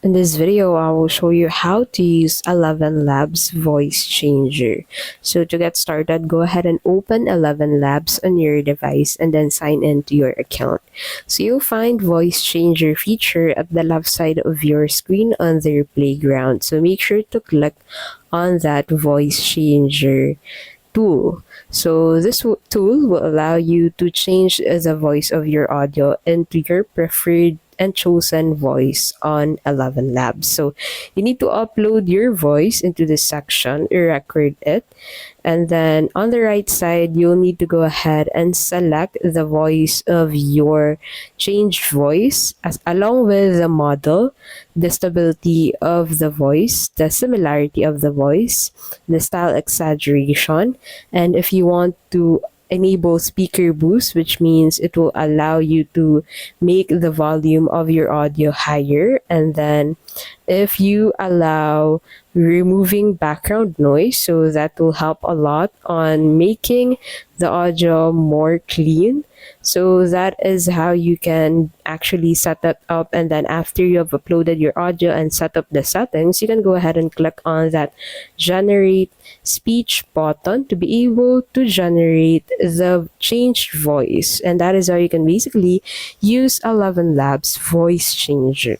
In this video, I will show you how to use ElevenLabs Voice Changer. So to get started, go ahead and open ElevenLabs on your device and then sign into your account. So you'll find Voice Changer feature at the left side of your screen under your playground. So make sure to click on that Voice Changer tool. So this tool will allow you to change the voice of your audio into your preferred and chosen voice on ElevenLabs. So you need to upload your voice into this section, record it, and then on the right side, you'll need to go ahead and select the voice of your changed voice along with the model, the stability of the voice, the similarity of the voice, the style exaggeration, and if you want to enable speaker boost, which means it will allow you to make the volume of your audio higher. And then if you allow removing background noise, so that will help a lot on making the audio more clean. So that is how you can actually set that up. And then after you have uploaded your audio and set up the settings, you can go ahead and click on that generate speech button to be able to generate the changed voice. And that is how you can basically use ElevenLabs Voice Changer.